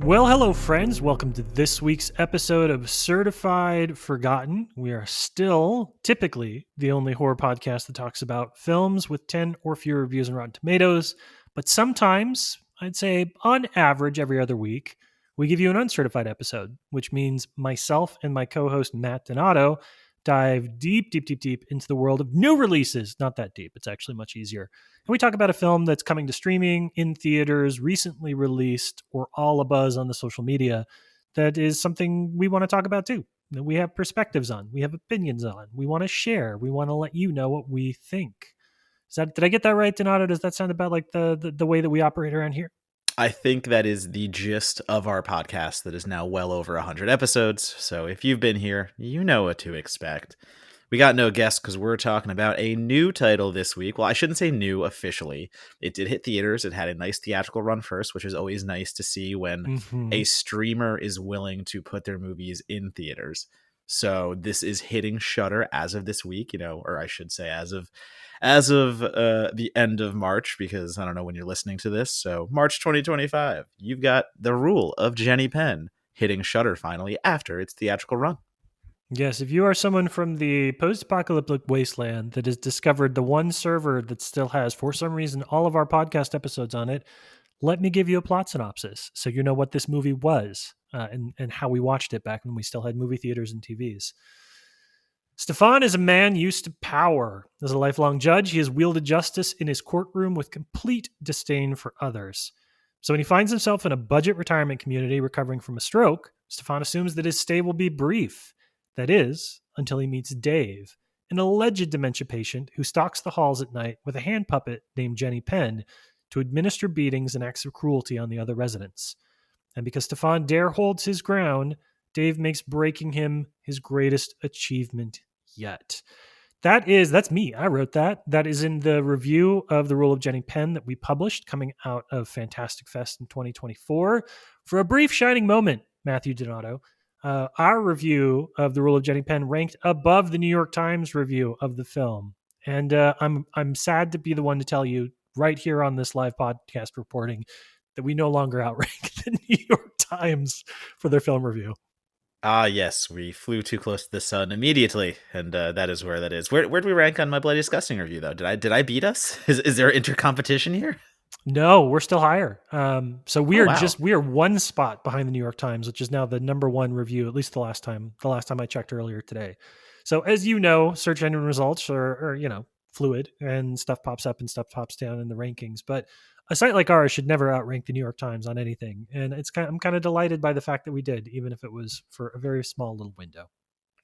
Well, hello, friends. Welcome to this week's episode of Certified Forgotten. We are still typically the only horror podcast that talks about films with 10 or fewer reviews on Rotten Tomatoes. But sometimes, I'd say on average, every other week, we give you an uncertified episode, which means myself and my co host, Matt Donato, dive deep into the world of new releases. Not that deep, it's actually much easier. And we talk about a film that's coming to streaming, in theaters, recently released, or all abuzz on the social media. That is something we want to talk about too. That we have perspectives on, we have opinions on, we want to share, we want to let you know what we think. Did I get that right, Donato? Does that sound about like the way that we operate around here? I think that is the gist of our podcast that is now well over 100 episodes. So if you've been here, you know what to expect. We got no guests because we're talking about a new title this week. Well, I shouldn't say new officially. It did hit theaters. It had a nice theatrical run first, which is always nice to see when a streamer is willing to put their movies in theaters. So this is hitting Shudder as of this week, or I should say as of the end of March, because I don't know when you're listening to this. So March 2025, you've got The Rule of Jenny Penn hitting Shudder finally after its theatrical run. Yes, if you are someone from the post-apocalyptic wasteland that has discovered the one server that still has, for some reason, all of our podcast episodes on it, let me give you a plot synopsis so you know what this movie was and how we watched it back when we still had movie theaters and TVs. Stefan is a man used to power. As a lifelong judge, he has wielded justice in his courtroom with complete disdain for others. So when he finds himself in a budget retirement community recovering from a stroke, Stefan assumes that his stay will be brief. That is, until he meets Dave, an alleged dementia patient who stalks the halls at night with a hand puppet named Jenny Penn to administer beatings and acts of cruelty on the other residents. And because Stefan dare holds his ground, Dave makes breaking him his greatest achievement yet. That's me. I wrote that. That is in the review of The Rule of Jenny Penn that we published coming out of Fantastic Fest in 2024. For a brief shining moment, Matthew Donato, our review of The Rule of Jenny Penn ranked above the New York Times review of the film. And I'm sad to be the one to tell you right here on this live podcast reporting that we no longer outrank the New York Times for their film review. Yes, we flew too close to the sun immediately, and that is where that is. Where do we rank on my Bloody Disgusting review, though? Did I beat us? Is there intercompetition here? No, we're still higher. So we are one spot behind the New York Times, which is now the number one review, at least the last time I checked earlier today. So as you know, search engine results are fluid, and stuff pops up and stuff pops down in the rankings. But a site like ours should never outrank the New York Times on anything. And I'm kind of delighted by the fact that we did, even if it was for a very small little window.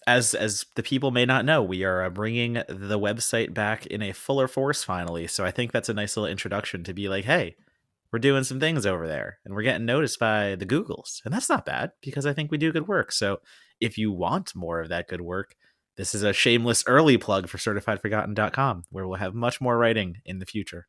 As the people may not know, we are bringing the website back in a fuller force finally. So I think that's a nice little introduction to be like, hey, we're doing some things over there and we're getting noticed by the Googles. And that's not bad because I think we do good work. So if you want more of that good work, this is a shameless early plug for certifiedforgotten.com, where we'll have much more writing in the future.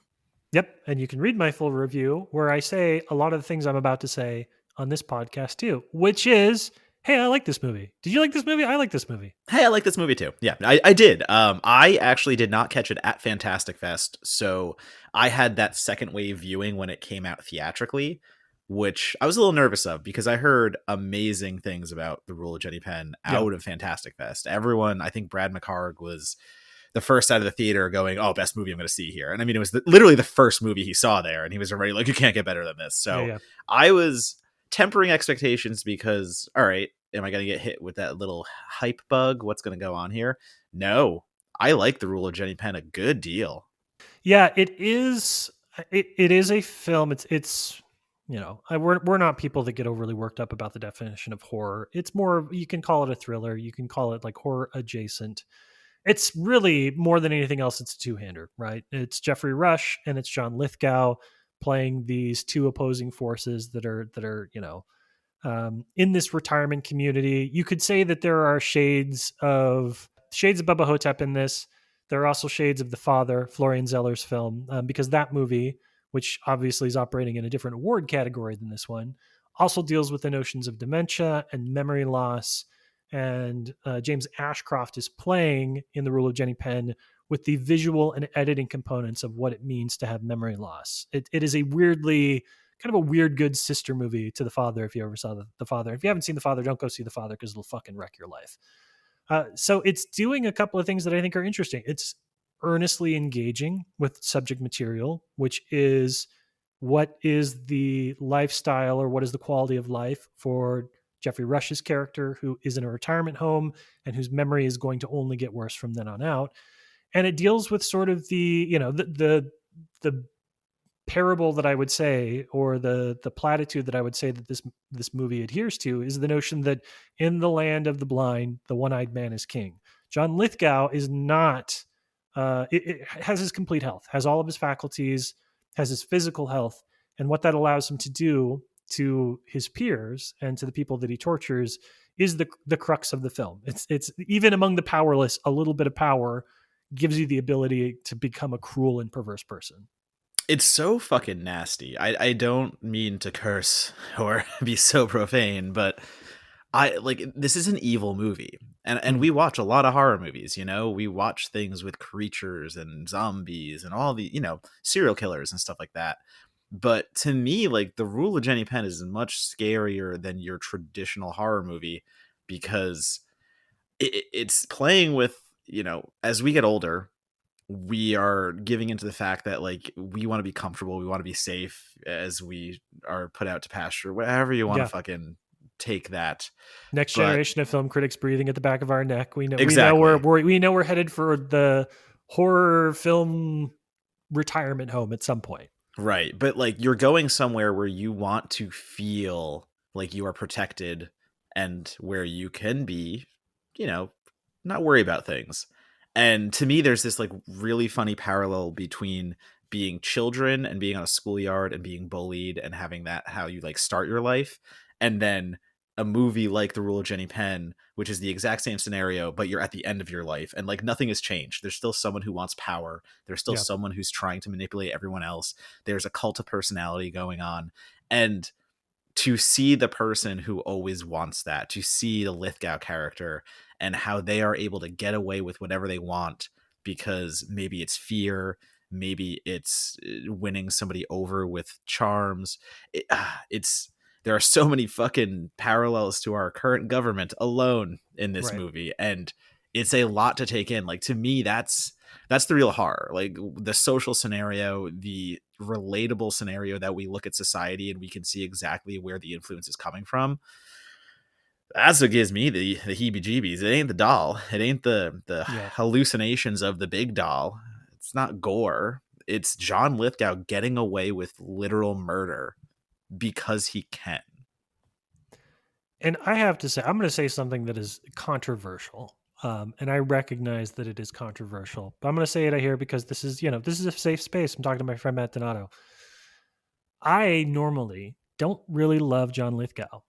Yep. And you can read my full review where I say a lot of the things I'm about to say on this podcast too, which is, hey, I like this movie. Did you like this movie? I like this movie. Hey, I like this movie too. Yeah, I did. I actually did not catch it at Fantastic Fest. So I had that second wave viewing when it came out theatrically, which I was a little nervous of because I heard amazing things about The Rule of Jenny Penn out of Fantastic Fest. Everyone, I think Brad McHarg was the first out of the theater going, oh, best movie I'm going to see here. And I mean, it was literally the first movie he saw there. And he was already like, you can't get better than this. So I was tempering expectations because, all right, am I going to get hit with that little hype bug? What's going to go on here? No, I like The Rule of Jenny Penn a good deal. Yeah, it is. It is a film. It's we're not people that get overly worked up about the definition of horror. It's more, you can call it a thriller. You can call it like horror adjacent. It's really more than anything else. It's a two-hander, right? It's Jeffrey Rush and it's John Lithgow playing these two opposing forces that are in this retirement community. You could say that there are shades of Bubba Hotep in this. There are also shades of The Father, Florian Zeller's film, because that movie, which obviously is operating in a different award category than this one, also deals with the notions of dementia and memory loss. And James Ashcroft is playing in The Rule of Jenny Penn with the visual and editing components of what it means to have memory loss. It is a weirdly kind of a weird good sister movie to The Father. If you ever saw The Father, if you haven't seen The Father, don't go see The Father because it'll fucking wreck your life. So it's doing a couple of things that I think are interesting. It's earnestly engaging with subject material, which is what is the lifestyle or what is the quality of life for Jeffrey Rush's character, who is in a retirement home and whose memory is going to only get worse from then on out. And it deals with sort of the, the parable that I would say, or the platitude that I would say that this movie adheres to, is the notion that in the land of the blind, the one-eyed man is king. John Lithgow is not. It has his complete health, has all of his faculties, has his physical health, and what that allows him to do to his peers and to the people that he tortures is the crux of the film. It's even among the powerless, a little bit of power gives you the ability to become a cruel and perverse person. It's so fucking nasty. I don't mean to curse or be so profane, but I like this is an evil movie. And Mm. we watch a lot of horror movies, you know. We watch things with creatures and zombies and all the, serial killers and stuff like that. But to me, like The Rule of Jenny Penn is much scarier than your traditional horror movie because it's playing with, as we get older, we are giving into the fact that like we want to be comfortable, we want to be safe as we are put out to pasture, whatever you want to Yeah. fucking take that. Next But generation of film critics breathing at the back of our neck. We know exactly. we're headed for the horror film retirement home at some point. Right. But like you're going somewhere where you want to feel like you are protected and where you can be, you know, not worry about things. And to me, there's this like really funny parallel between being children and being on a schoolyard and being bullied and having that how you like start your life. And then a movie like The Rule of Jenny Penn, which is the exact same scenario, but you're at the end of your life and like nothing has changed. There's still someone who wants power. There's still Yeah. someone who's trying to manipulate everyone else. There's a cult of personality going on. And to see the person who always wants that, to see the Lithgow character and how they are able to get away with whatever they want because maybe it's fear, maybe it's winning somebody over with charms. It's there are so many fucking parallels to our current government alone in this Right. movie, and it's a lot to take in. Like to me, that's the real horror, like the social scenario, the relatable scenario that we look at society and we can see exactly where the influence is coming from. That's what gives me the heebie jeebies. It ain't the doll, it ain't the Yeah. hallucinations of the big doll, it's not gore, it's John Lithgow getting away with literal murder because he can. And I have to say, I'm going to say something that is controversial. And I recognize that it is controversial, but I'm going to say it here because this is a safe space. I'm talking to my friend Matt Donato. I normally don't really love John Lithgow.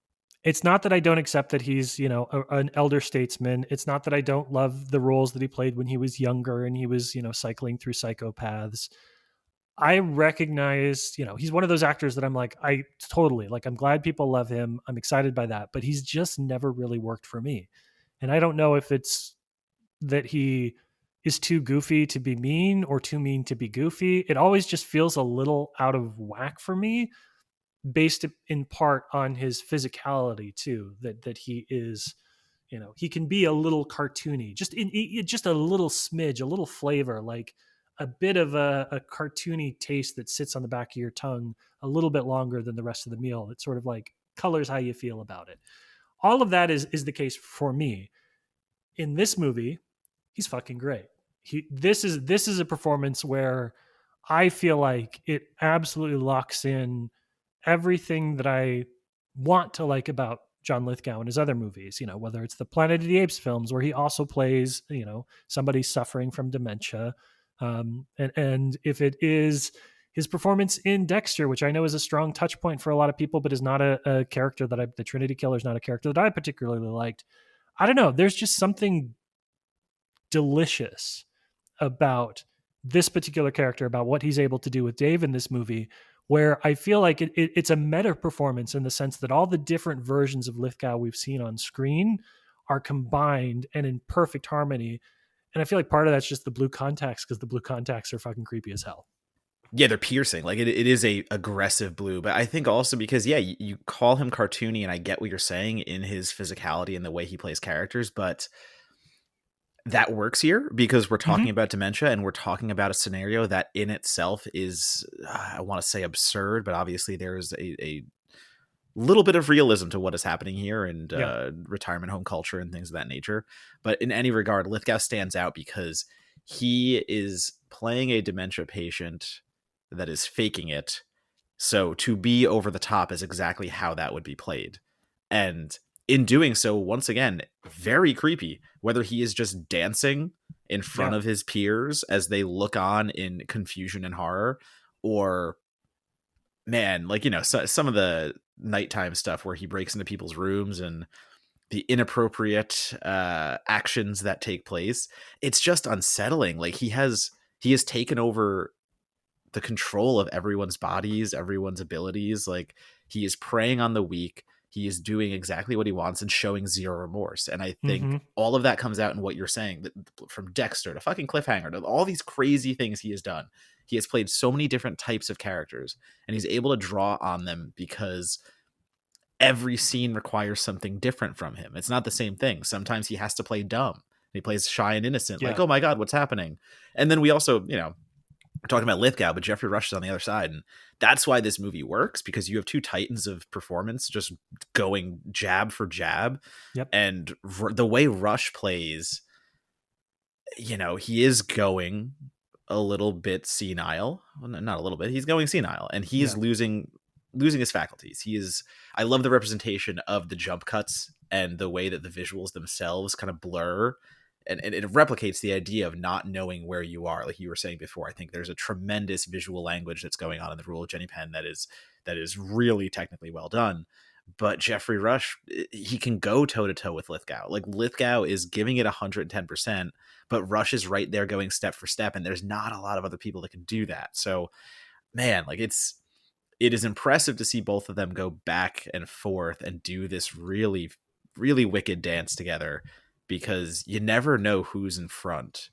It's not that I don't accept that he's, an elder statesman. It's not that I don't love the roles that he played when he was younger and he was, cycling through psychopaths. I recognize, he's one of those actors that I'm like, I totally like, I'm glad people love him. I'm excited by that, but he's just never really worked for me. And I don't know if it's that he is too goofy to be mean or too mean to be goofy. It always just feels a little out of whack for me, based in part on his physicality too, that he is, he can be a little cartoony, just a little smidge, a little flavor, like a bit of a cartoony taste that sits on the back of your tongue a little bit longer than the rest of the meal. It sort of like colors how you feel about it. All of that is the case for me. In this movie, he's fucking great. This is a performance where I feel like it absolutely locks in everything that I want to like about John Lithgow and his other movies, whether it's the Planet of the Apes films where he also plays, somebody suffering from dementia. And if it is his performance in Dexter, which I know is a strong touch point for a lot of people, but is not a character the Trinity Killer is not a character that I particularly liked. I don't know. There's just something delicious about this particular character, about what he's able to do with Dave in this movie, where I feel like it's a meta performance in the sense that all the different versions of Lithgow we've seen on screen are combined and in perfect harmony. And I feel like part of that's just the blue contacts, because the blue contacts are fucking creepy as hell. Yeah, they're piercing. Like it is a aggressive blue, but I think also because yeah, you call him cartoony, and I get what you're saying in his physicality and the way he plays characters, but that works here because we're talking Hmm. about dementia and we're talking about a scenario that in itself is, I want to say absurd, but obviously there is a little bit of realism to what is happening here, and Yeah, retirement home culture and things of that nature. But in any regard, Lithgow stands out because he is playing a dementia patient that is faking it, so to be over the top is exactly how that would be played. And in doing so, once again, very creepy, whether he is just dancing in front yeah, of his peers as they look on in confusion and horror, or man, like, some of the nighttime stuff where he breaks into people's rooms and the inappropriate actions that take place. It's just unsettling. Like he has taken over the control of everyone's bodies, everyone's abilities. Like he is preying on the weak. He is doing exactly what he wants and showing zero remorse. And I think hmm, all of that comes out in what you're saying, from Dexter to fucking Cliffhanger to all these crazy things he has done. He has played so many different types of characters, and he's able to draw on them because every scene requires something different from him. It's not the same thing. Sometimes he has to play dumb. He plays shy and innocent, like, yeah, oh my God, what's happening? And then we also, we're talking about Lithgow, but Jeffrey Rush is on the other side. And that's why this movie works, because you have two titans of performance just going jab for jab. yep, And the way Rush plays, he is going a little bit senile. Well, not a little bit. He's going senile, and he is yeah, losing his faculties. He is. I love the representation of the jump cuts and the way that the visuals themselves kind of blur, and it replicates the idea of not knowing where you are. Like you were saying before, I think there's a tremendous visual language that's going on in the Rule of Jenny Penn that is really technically well done. But Jeffrey Rush, he can go toe to toe with Lithgow. Like Lithgow is giving it 110%, but Rush is right there going step for step, and there's not a lot of other people that can do that. So, man, like it is impressive to see both of them go back and forth and do this really, really wicked dance together, because you never know who's in front.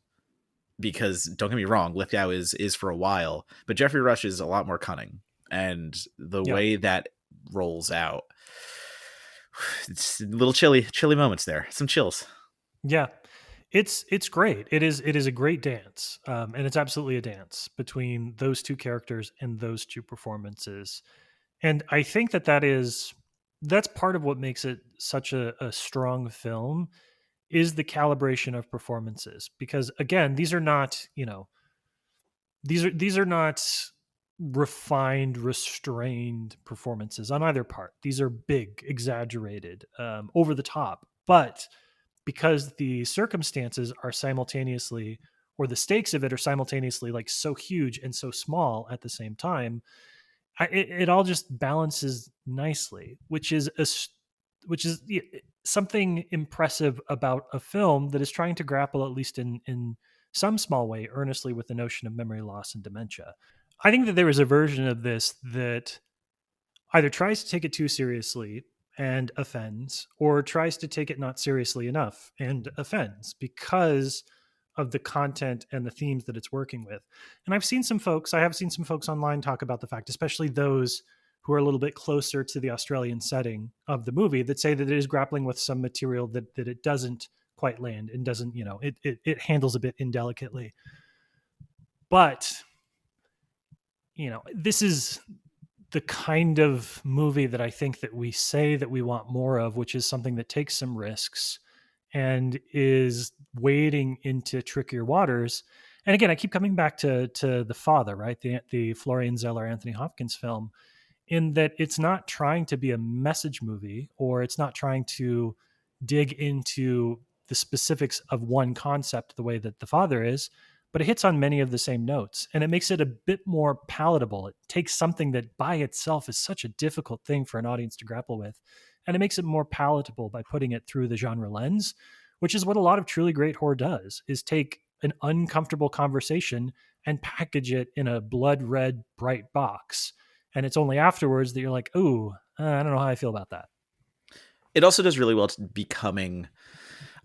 Because don't get me wrong, Lithgow is for a while, but Jeffrey Rush is a lot more cunning, and the yeah, way that rolls out, it's a little chilly moments there, some chills. yeah. It's great. It is a great dance, and it's absolutely a dance between those two characters and those two performances. And I think that's part of what makes it such a strong film is the calibration of performances. Because again, these are not refined, restrained performances on either part. These are big, exaggerated, over the top. But because the circumstances are simultaneously, or the stakes of it are simultaneously like so huge and so small at the same time, it all just balances nicely, which is something impressive about a film that is trying to grapple, at least in some small way, earnestly with the notion of memory loss and dementia. I think that there is a version of this that either tries to take it too seriously and offends, or tries to take it not seriously enough and offends because of the content and the themes that it's working with. And I have seen some folks online talk about the fact, especially those who are a little bit closer to the Australian setting of the movie, that say that it is grappling with some material that it doesn't quite land and doesn't, it handles a bit indelicately. But, this is the kind of movie that I think that we say that we want more of, which is something that takes some risks and is wading into trickier waters. And again, I keep coming back to The Father, right? The Florian Zeller, Anthony Hopkins film, in that it's not trying to be a message movie, or it's not trying to dig into the specifics of one concept the way that The Father is, but it hits on many of the same notes, and it makes it a bit more palatable. It takes something that by itself is such a difficult thing for an audience to grapple with, and it makes it more palatable by putting it through the genre lens, which is what a lot of truly great horror does, is take an uncomfortable conversation and package it in a blood red bright box. And it's only afterwards that you're like, "Ooh, I don't know how I feel about that." It also does really well to becoming,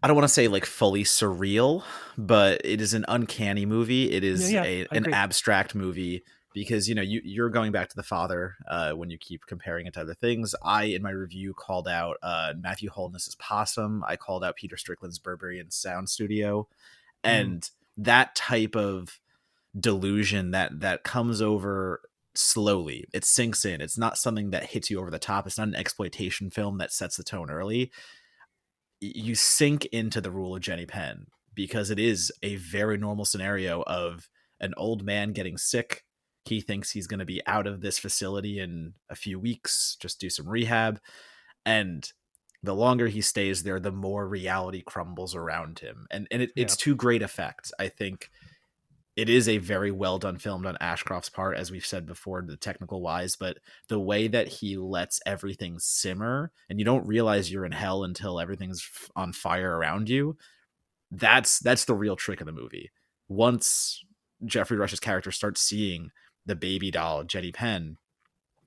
I don't want to say like fully surreal, but it is an uncanny movie. It Yeah, is yeah, I an agree. abstract movie because you're going back to the father when you keep comparing it to other things. I, in my review, called out Matthew Holness's Possum. I called out Peter Strickland's Berberian Sound Studio, Mm, and that type of delusion that comes over slowly. It sinks in. It's not something that hits you over the top. It's not an exploitation film that sets the tone early. You sink into the rule of Jenny Penn because it is a very normal scenario of an old man getting sick. He thinks he's going to be out of this facility in a few weeks, just do some rehab. And the longer he stays there, the more reality crumbles around him. And yeah. it's to great effect. I think it is a very well done film on Ashcroft's part, as we've said before, the technical wise, but the way that he lets everything simmer and you don't realize you're in hell until everything's on fire around you. That's the real trick of the movie. Once Jeffrey Rush's character starts seeing the baby doll, Jenny Penn,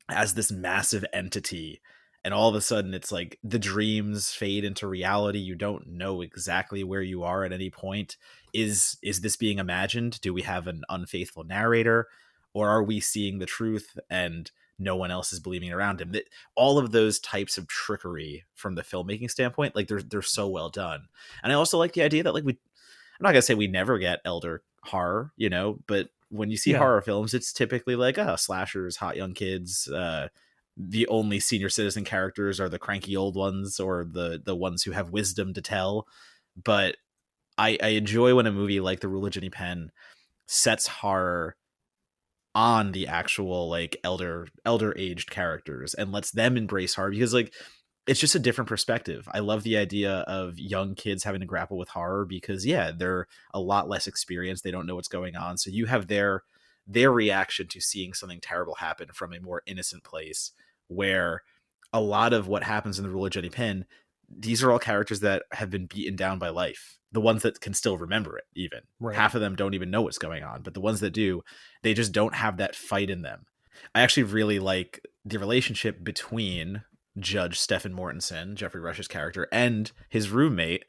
as this massive entity, and all of a sudden it's like the dreams fade into reality. You don't know exactly where you are at any point. Is this being imagined? Do we have an unfaithful narrator, or are we seeing the truth and no one else is believing around him? That all of those types of trickery from the filmmaking standpoint, like they're so well done. And I also like the idea that, like, I'm not gonna say we never get elder horror, but when you see Yeah. horror films, it's typically like slashers, hot young kids. The only senior citizen characters are the cranky old ones or the ones who have wisdom to tell. But I enjoy when a movie like The Rule of Jenny Penn sets horror on the actual like elder aged characters and lets them embrace horror, because like it's just a different perspective. I love the idea of young kids having to grapple with horror because yeah, they're a lot less experienced. They don't know what's going on. So you have their reaction to seeing something terrible happen from a more innocent place, where a lot of what happens in The Rule of Jenny Penn, these are all characters that have been beaten down by life. The ones that can still remember it, even. Right. Half of them don't even know what's going on, but the ones that do, they just don't have that fight in them. I actually really like the relationship between Judge Stephen Mortensen, Jeffrey Rush's character, and his roommate,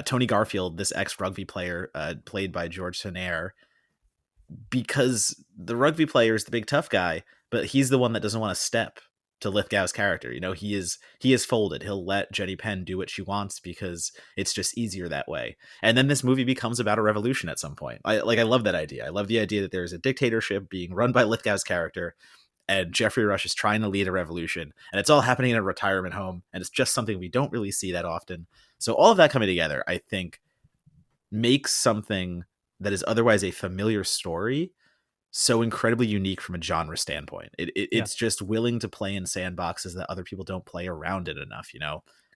Tony Garfield, this ex rugby player played by George Senaire, because the rugby player is the big tough guy, but he's the one that doesn't want to step to Lithgow's character. He is folded. He'll let Jenny Penn do what she wants because it's just easier that way. And then this movie becomes about a revolution at some point. I love that idea. I love the idea that there's a dictatorship being run by Lithgow's character, and Jeffrey Rush is trying to lead a revolution, and it's all happening in a retirement home, and it's just something we don't really see that often. So all of that coming together, I think, makes something that is otherwise a familiar story so incredibly unique from a genre standpoint. Yeah. It's just willing to play in sandboxes that other people don't play around it enough.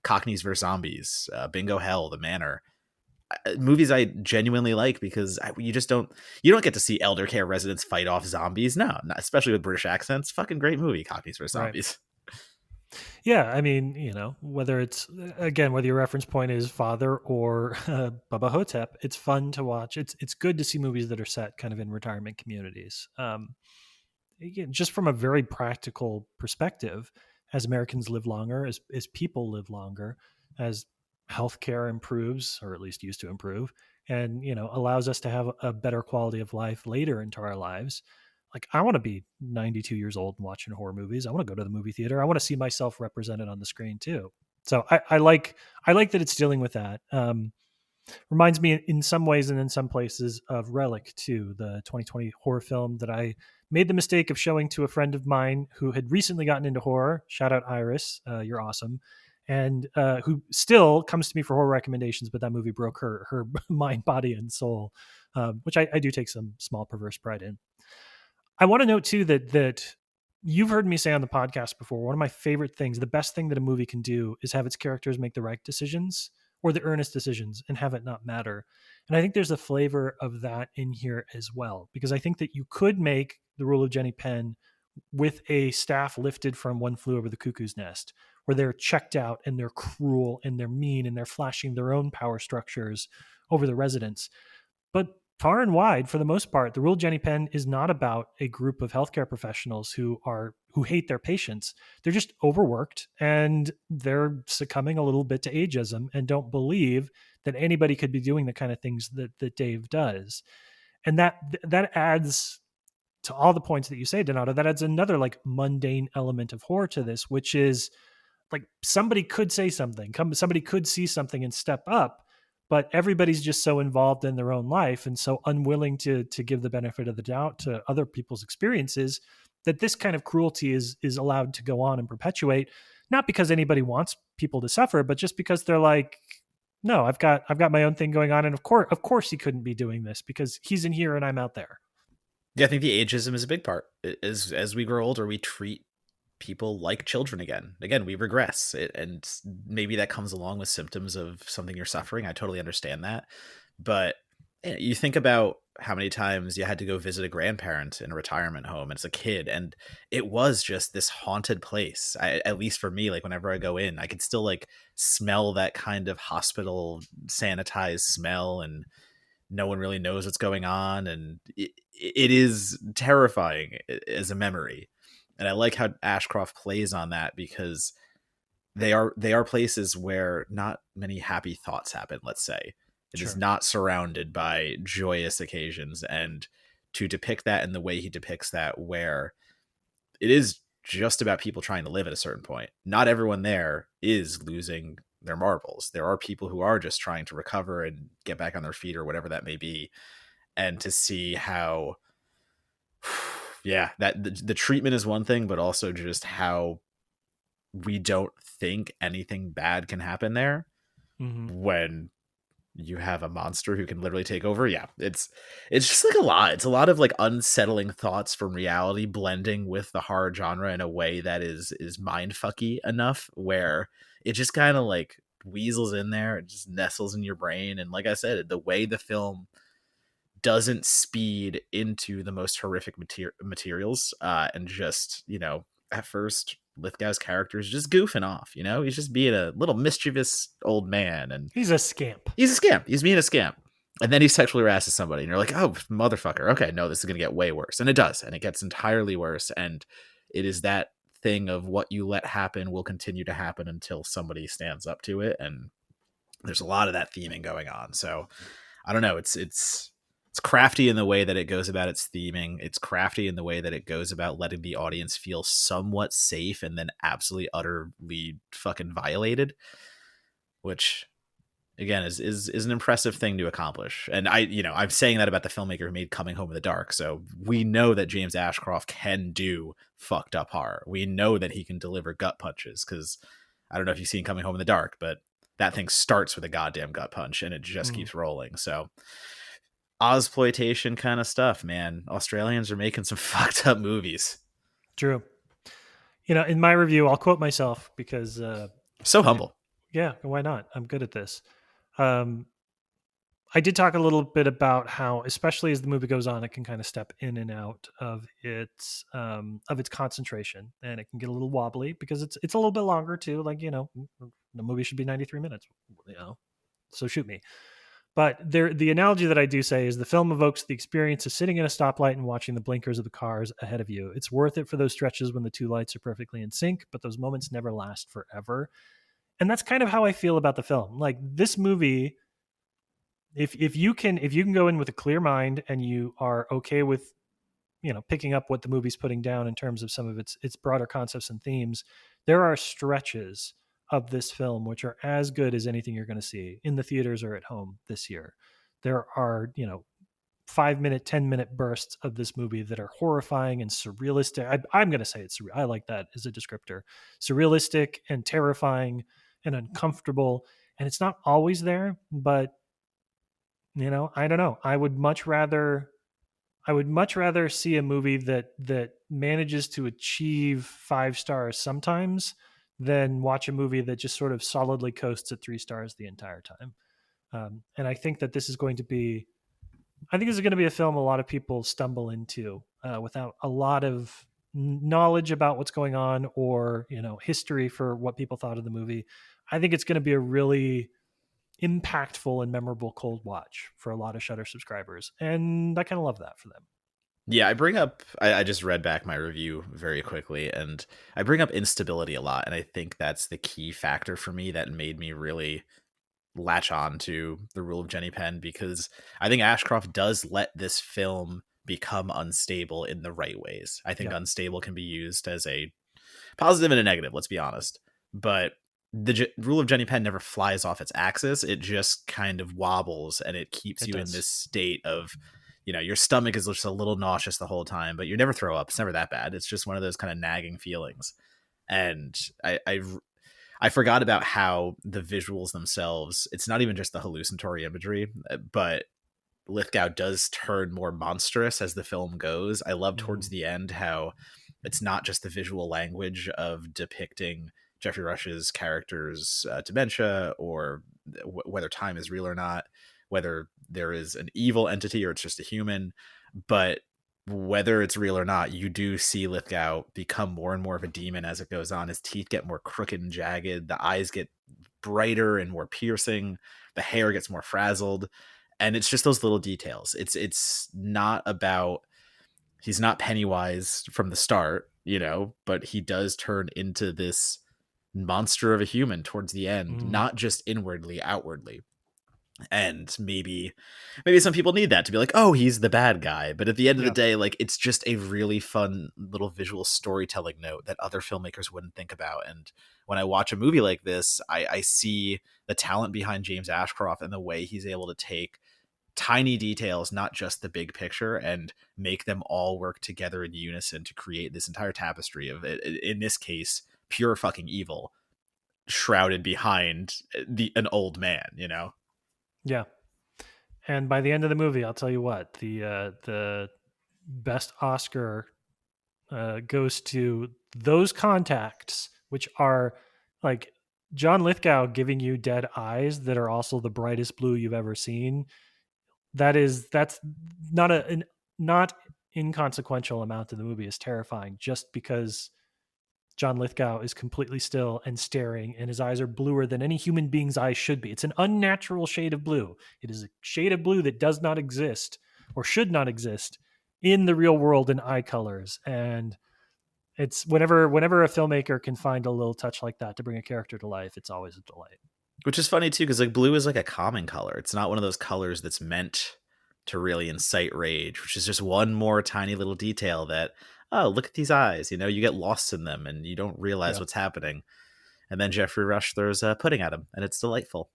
Cockneys vs Zombies, Bingo Hell, The Manor, movies I genuinely like because you don't get to see elder care residents fight off zombies. No, not, especially with British accents. Fucking great movie, Cockneys vs Right. Zombies. Yeah, I mean, whether it's again whether your reference point is Father or Bubba Hotep, it's fun to watch. It's good to see movies that are set kind of in retirement communities. Again, just from a very practical perspective, as Americans live longer, as people live longer, as healthcare improves, or at least used to improve, and allows us to have a better quality of life later into our lives. Like, I want to be 92 years old and watching horror movies. I want to go to the movie theater. I want to see myself represented on the screen too. So I like that it's dealing with that. Reminds me in some ways and in some places of Relic too, the 2020 horror film that I made the mistake of showing to a friend of mine who had recently gotten into horror. Shout out Iris, you're awesome, and who still comes to me for horror recommendations. But that movie broke her mind, body, and soul, which I do take some small perverse pride in. I want to note too that you've heard me say on the podcast before. One of my favorite things, the best thing that a movie can do, is have its characters make the right decisions or the earnest decisions and have it not matter. And I think there's a flavor of that in here as well, because I think that you could make The Rule of Jenny Penn with a staff lifted from One Flew Over the Cuckoo's Nest, where they're checked out and they're cruel and they're mean and they're flashing their own power structures over the residents. But far and wide, for the most part, the Rule Jenny Penn is not about a group of healthcare professionals who hate their patients. They're just overworked and they're succumbing a little bit to ageism and don't believe that anybody could be doing the kind of things that Dave does. And that adds to all the points that you say, Donato, that adds another like mundane element of horror to this, which is like somebody could say something, somebody could see something and step up, but everybody's just so involved in their own life and so unwilling to give the benefit of the doubt to other people's experiences, that this kind of cruelty is allowed to go on and perpetuate, not because anybody wants people to suffer, but just because they're like, no, I've got my own thing going on, and of course he couldn't be doing this because he's in here and I'm out there. Yeah, I think the ageism is a big part. As we grow older, we treat people like children again. Again, we regress, and maybe that comes along with symptoms of something you're suffering. I totally understand that, but you think about how many times you had to go visit a grandparent in a retirement home as a kid, and it was just this haunted place. At least for me, like whenever I go in, I could still like smell that kind of hospital sanitized smell, and no one really knows what's going on, and it is terrifying as a memory. And I like how Ashcroft plays on that, because they are places where not many happy thoughts happen, let's say. It is Sure. not surrounded by joyous occasions, and to depict that in the way he depicts that, where it is just about people trying to live at a certain point. Not everyone there is losing their marbles. There are people who are just trying to recover and get back on their feet or whatever that may be. And to see how, yeah, that the treatment is one thing, but also just how we don't think anything bad can happen there Mm-hmm. when you have a monster who can literally take over. Yeah, it's just like a lot. It's a lot of like unsettling thoughts from reality blending with the horror genre in a way that is mindfucky enough, where it just kind of like weasels in there. It just nestles in your brain. And like I said, the way the film doesn't speed into the most horrific materials, and just, at first Lithgow's character is just goofing off. He's just being a little mischievous old man, and He's a scamp. he's a scamp. He's being a scamp. And then he sexually harasses somebody, and you're like, oh, motherfucker. Okay, no, this is going to get way worse. And it does. And it gets entirely worse. And it is that thing of what you let happen will continue to happen until somebody stands up to it. And there's a lot of that theming going on. So I don't know. It's crafty in the way that it goes about its theming. It's crafty in the way that it goes about letting the audience feel somewhat safe and then absolutely utterly fucking violated, which again is an impressive thing to accomplish. And I'm saying that about the filmmaker who made Coming Home in the Dark. So we know that James Ashcroft can do fucked up horror. We know that he can deliver gut punches, because I don't know if you've seen Coming Home in the Dark, but that thing starts with a goddamn gut punch and it just keeps rolling. So Ozploitation kind of stuff, man. Australians are making some fucked up movies. True. In my review, I'll quote myself because So humble. yeah, why not? I'm good at this. Um, I did talk a little bit about how, especially as the movie goes on, it can kind of step in and out of its concentration, and it can get a little wobbly because it's a little bit longer too. Like, the movie should be 93 minutes. So shoot me. But the analogy that I do say is the film evokes the experience of sitting in a stoplight and watching the blinkers of the cars ahead of you. It's worth it for those stretches when the two lights are perfectly in sync, but those moments never last forever. And that's kind of how I feel about the film. Like, this movie, if you can go in with a clear mind and you are okay with picking up what the movie's putting down in terms of some of its broader concepts and themes, there are stretches of this film which are as good as anything you're going to see in the theaters or at home this year. There are 5-minute, 10-minute bursts of this movie that are horrifying and surrealistic. I'm going to say it's I like that as a descriptor. Surrealistic and terrifying and uncomfortable, and it's not always there, but I don't know. I would much rather see a movie that manages to achieve 5 stars sometimes than watch a movie that just sort of solidly coasts at 3 stars the entire time. And I think that this is going to be a film a lot of people stumble into without a lot of knowledge about what's going on, or history for what people thought of the movie. I think it's going to be a really impactful and memorable cold watch for a lot of Shudder subscribers, and I kind of love that for them. Yeah, I just read back my review very quickly, and I bring up instability a lot, and I think that's the key factor for me that made me really latch on to The Rule of Jenny Penn, because I think Ashcroft does let this film become unstable in the right ways. I think Yeah. unstable can be used as a positive and a negative, let's be honest. But the rule of Jenny Penn never flies off its axis. It just kind of wobbles, and it keeps It you in this does. state of, your stomach is just a little nauseous the whole time, but you never throw up. It's never that bad. It's just one of those kind of nagging feelings. And I forgot about how the visuals themselves, it's not even just the hallucinatory imagery, but Lithgow does turn more monstrous as the film goes. I love towards Mm. the end how it's not just the visual language of depicting Jeffrey Rush's character's dementia, or whether time is real or not, whether there is an evil entity or it's just a human, but whether it's real or not, you do see Lithgow become more and more of a demon as it goes on. His teeth get more crooked and jagged, the eyes get brighter and more piercing, the hair gets more frazzled, and it's just those little details. It's not about, he's not Pennywise from the start, but he does turn into this monster of a human towards the end, Mm. not just inwardly, outwardly. And maybe some people need that to be like, oh, he's the bad guy, but at the end of the Yeah. day, like, it's just a really fun little visual storytelling note that other filmmakers wouldn't think about. And when I watch a movie like this, I see the talent behind James Ashcroft and the way he's able to take tiny details, not just the big picture, and make them all work together in unison to create this entire tapestry of it, in this case, pure fucking evil shrouded behind an old man. Yeah. And by the end of the movie, I'll tell you what, the best Oscar goes to those contacts, which are like John Lithgow giving you dead eyes that are also the brightest blue you've ever seen. That's not an not inconsequential amount of the movie is terrifying, just because John Lithgow is completely still and staring, and his eyes are bluer than any human being's eyes should be. It's an unnatural shade of blue. It is a shade of blue that does not exist or should not exist in the real world in eye colors. And it's whenever a filmmaker can find a little touch like that to bring a character to life, it's always a delight. Which is funny too, because like blue is like a common color. It's not one of those colors that's meant to really incite rage, which is just one more tiny little detail that, oh, look at these eyes. You get lost in them and you don't realize Yeah, what's happening. And then Jeffrey Rush throws pudding at him, and it's delightful.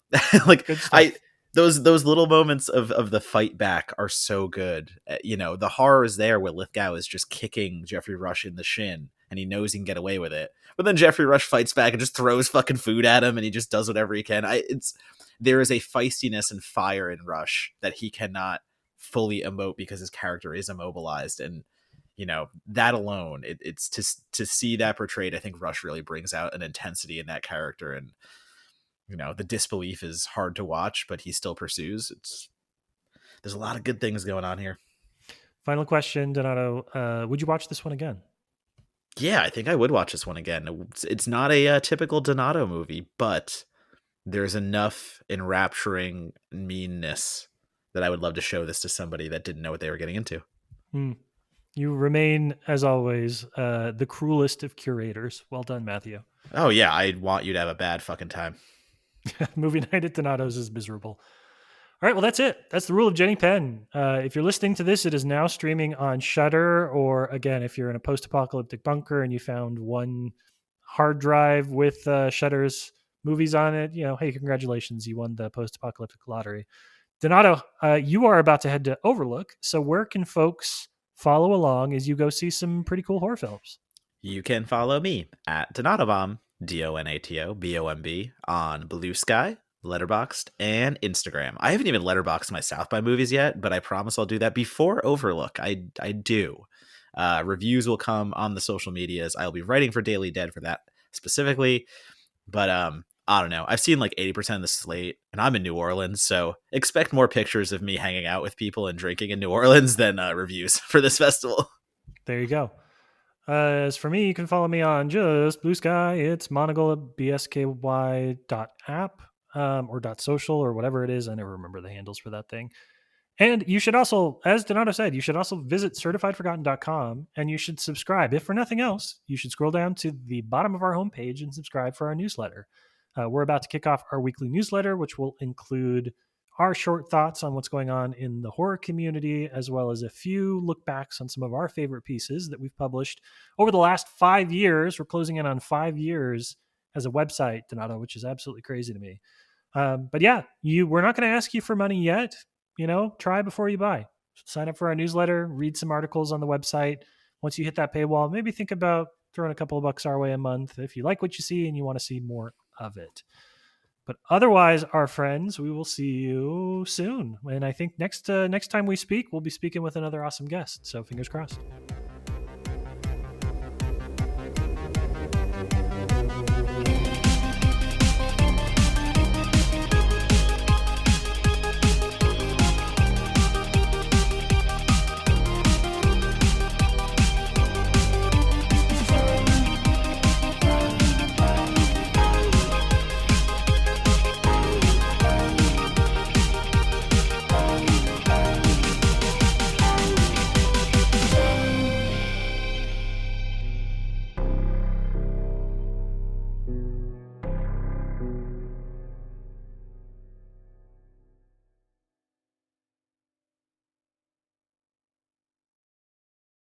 Like, good I stuff. those little moments of the fight back are so good. The horror is there where Lithgow is just kicking Jeffrey Rush in the shin, and he knows he can get away with it. But then Jeffrey Rush fights back and just throws fucking food at him, and he just does whatever he can. There is a feistiness and fire in Rush that he cannot fully emote because his character is immobilized, and that alone, it's to see that portrayed. I think Rush really brings out an intensity in that character, and the disbelief is hard to watch, but he still pursues. There's a lot of good things going on here. Final question, Donato. Would you watch this one again? Yeah, I think I would watch this one again. It's not a typical Donato movie, but there's enough enrapturing meanness that I would love to show this to somebody that didn't know what they were getting into. Hmm. You remain, as always, the cruelest of curators. Well done, Matthew. Oh yeah, I want you to have a bad fucking time. Movie night at Donato's is miserable. All right, well, that's it. That's the rule of Jenny Penn. If you're listening to this, it is now streaming on Shudder, or again, if you're in a post-apocalyptic bunker and you found one hard drive with Shudder's movies on it, hey, congratulations, you won the post-apocalyptic lottery. Donato, you are about to head to Overlook, so where can folks follow along as you go see some pretty cool horror films? You can follow me at Donatobomb, DONATOBOMB, on Blue Sky, Letterboxd, and Instagram. I haven't even letterboxed my South by movies yet, but I promise I'll do that before Overlook. I do. Reviews will come on the social medias. I'll be writing for Daily Dead for that specifically, but I don't know. I've seen like 80% of the slate, and I'm in New Orleans, so expect more pictures of me hanging out with people and drinking in New Orleans than reviews for this festival. There you go. As for me, you can follow me on just Blue Sky. It's Monogola, bsky.app or .social or whatever it is. I never remember the handles for that thing. And you should also, as Donato said, you should also visit certifiedforgotten.com and you should subscribe. If for nothing else, you should scroll down to the bottom of our homepage and subscribe for our newsletter. We're about to kick off our weekly newsletter, which will include our short thoughts on what's going on in the horror community, as well as a few look backs on some of our favorite pieces that we've published over the last 5 years. We're closing in on 5 years as a website, Donato, which is absolutely crazy to me. But yeah, we're not going to ask you for money yet. Try before you buy. Sign up for our newsletter, read some articles on the website. Once you hit that paywall, maybe think about throwing a couple of bucks our way a month if you like what you see and you want to see more of it. But otherwise, our friends, we will see you soon. And I think next time we speak, we'll be speaking with another awesome guest. So fingers crossed.